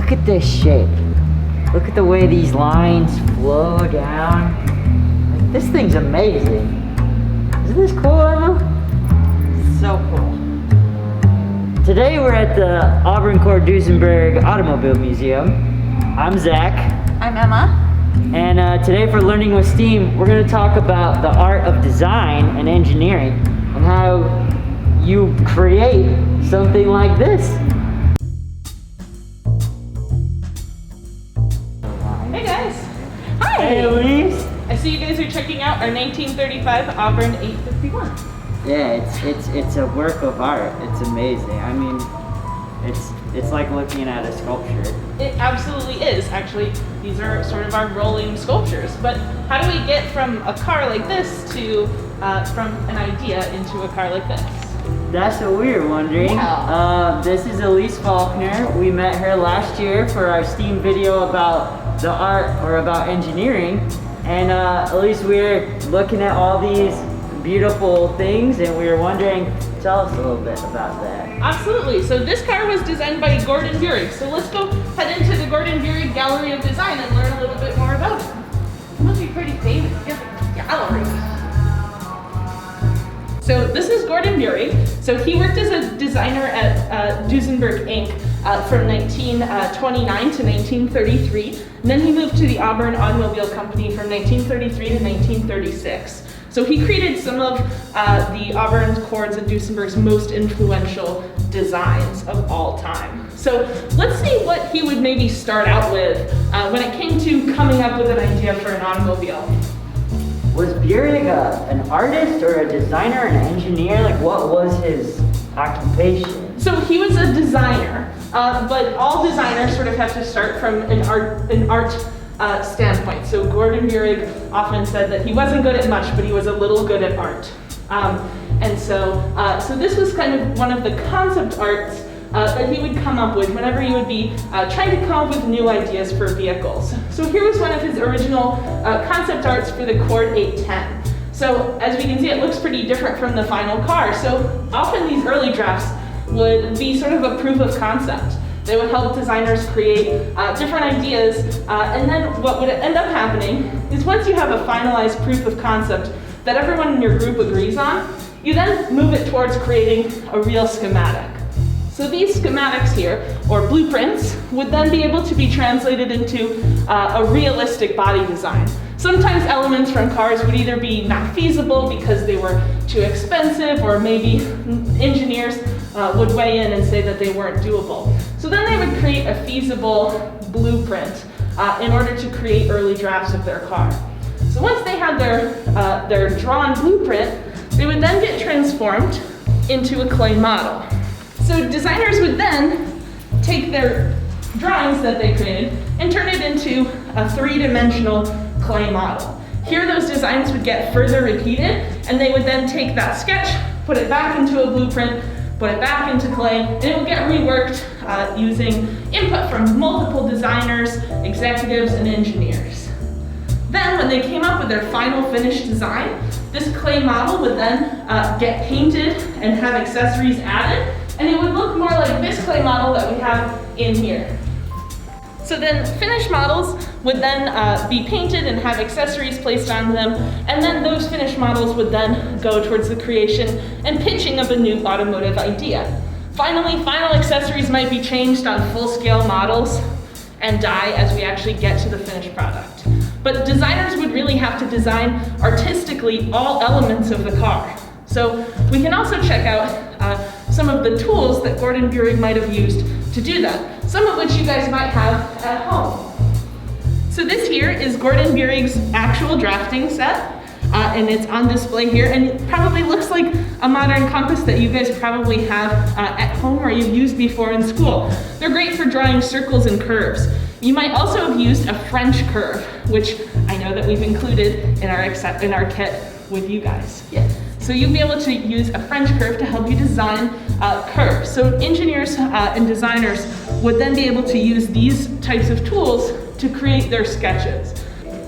look at this shape. Look at the way these lines flow down. Like, this thing's amazing. Isn't this cool, Emma? So cool. Today we're at the Auburn Duesenberg Automobile Museum. I'm Zach. I'm Emma. And today for Learning with STEAM, we're going to talk about the art of design and engineering and how you create something like this. Hey guys. Hi. Hey Elyse. I see you guys are checking out our 1935 Auburn 851. Yeah, it's a work of art. It's amazing. I mean, it's like looking at a sculpture. It absolutely is. Actually, these are sort of our rolling sculptures. But how do we get from a car like this to from an idea into a car like this? That's what we were wondering. Yeah. This is Elyse Faulkner. We met her last year for our STEAM video about the art or about engineering. And Elyse, we're looking at all these beautiful things and we were wondering, tell us a little bit about that. Absolutely. So this car was designed by Gordon Buehrig. So let's go head into the Gordon Buehrig Gallery of Design and learn a little bit more about it. It must be pretty famous. Gallery. So this is Gordon Buehrig. So he worked as a designer at Duesenberg Inc. From 1929 to 1933. And then he moved to the Auburn Automobile Company from 1933 to 1936. So he created some of the Auburn Cords and Duesenberg's most influential designs of all time. So let's see what he would maybe start out with when it came to coming up with an idea for an automobile. Was Buehrig an artist or a designer, an engineer? Like, what was his occupation? So he was a designer, but all designers sort of have to start from an art standpoint. So Gordon Buehrig often said that he wasn't good at much, but he was a little good at art. So this was kind of one of the concept arts that he would come up with whenever he would be trying to come up with new ideas for vehicles. So here was one of his original concept arts for the Cord 810. So as we can see, it looks pretty different from the final car. So often these early drafts would be sort of a proof of concept. They would help designers create different ideas, and then what would end up happening is once you have a finalized proof of concept that everyone in your group agrees on, you then move it towards creating a real schematic. So these schematics here, or blueprints, would then be able to be translated into a realistic body design. Sometimes elements from cars would either be not feasible because they were too expensive, or maybe engineers would weigh in and say that they weren't doable. So then they would create a feasible blueprint in order to create early drafts of their car. So once they had their drawn blueprint, they would then get transformed into a clay model. So designers would then take their drawings that they created and turn it into a three-dimensional clay model. Here those designs would get further repeated, and they would then take that sketch, put it back into a blueprint, put it back into clay, and it would get reworked using input from multiple designers, executives, and engineers. Then when they came up with their final finished design, this clay model would then get painted and have accessories added, and it would look more like this clay model that we have in here. So then finished models would then be painted and have accessories placed on them, and then those finished models would then go towards the creation and pitching of a new automotive idea. Finally, final accessories might be changed on full-scale models and die as we actually get to the finished product. But designers would really have to design artistically all elements of the car. So we can also check out some of the tools that Gordon Buehrig might have used to do that, some of which you guys might have at home. So this here is Gordon Buehrig's actual drafting set, and it's on display here, and it probably looks like a modern compass that you guys probably have at home or you've used before in school. They're great for drawing circles and curves. You might also have used a French curve, which I know that we've included in our kit with you guys. Yes. So you'll be able to use a French curve to help you design curves. So engineers and designers would then be able to use these types of tools to create their sketches.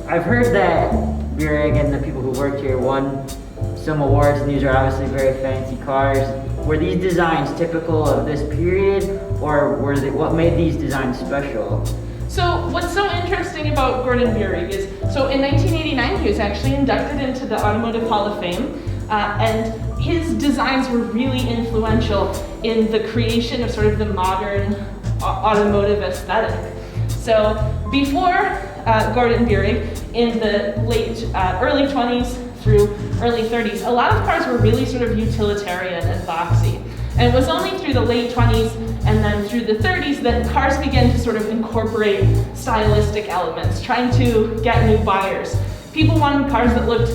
I've heard that Buehrig and the people who worked here won some awards, and these are obviously very fancy cars. were these designs typical of this period, or what made these designs special? So what's so interesting about Gordon Buehring is, so in 1989 he was actually inducted into the Automotive Hall of Fame, and his designs were really influential in the creation of sort of the modern automotive aesthetic. So before Gordon Buehring, in the early 20s through early 30s, a lot of cars were really sort of utilitarian and boxy. And it was only through the late 20s and then through the 30s that cars began to sort of incorporate stylistic elements, trying to get new buyers. People wanted cars that looked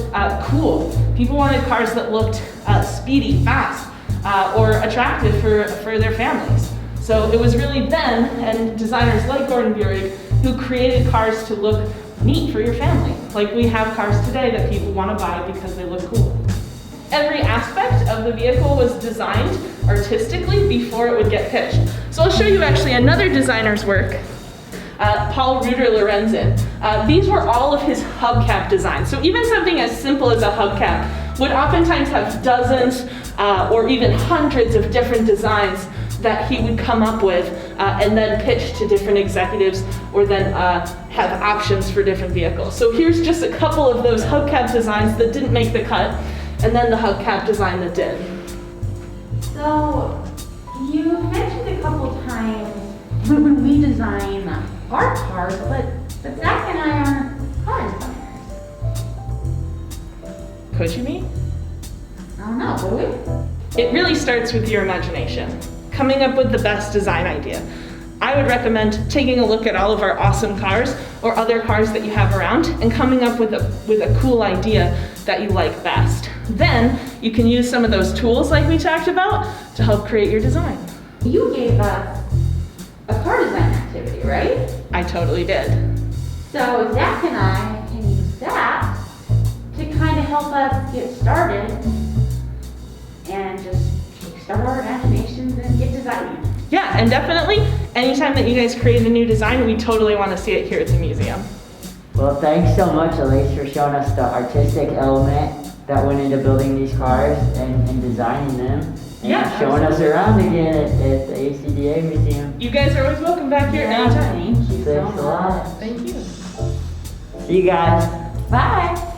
cool. People wanted cars that looked speedy, fast, or attractive for their families. So it was really then, and designers like Gordon Buehring, who created cars to look neat for your family. Like we have cars today that people want to buy because they look cool. Every aspect of the vehicle was designed artistically before it would get pitched. So I'll show you actually another designer's work, Paul Reuter Lorenzen. These were all of his hubcap designs. So even something as simple as a hubcap would oftentimes have dozens or even hundreds of different designs that he would come up with and then pitch to different executives, or then have options for different vehicles. So here's just a couple of those hubcap designs that didn't make the cut, and then the hubcap design that did. So you mentioned a couple times when we design our cars, but Zach and I aren't car designers. Could you be? I don't know, would we? It really starts with your imagination, coming up with the best design idea. I would recommend taking a look at all of our awesome cars or other cars that you have around and coming up with a cool idea that you like best. Then you can use some of those tools like we talked about to help create your design. You gave us a car design activity, right? I totally did. So Zach and I can use that to kind of help us get started and just kickstart our imaginations and get designing. Yeah, and definitely, anytime that you guys create a new design, we totally want to see it here at the museum. Well, thanks so much, Elyse, for showing us the artistic element that went into building these cars and designing them. And Yeah, showing us around again at the ACDA Museum. You guys are always welcome back here anytime. Thank you so Thanks a lot. much. Thank you. See you guys. Bye.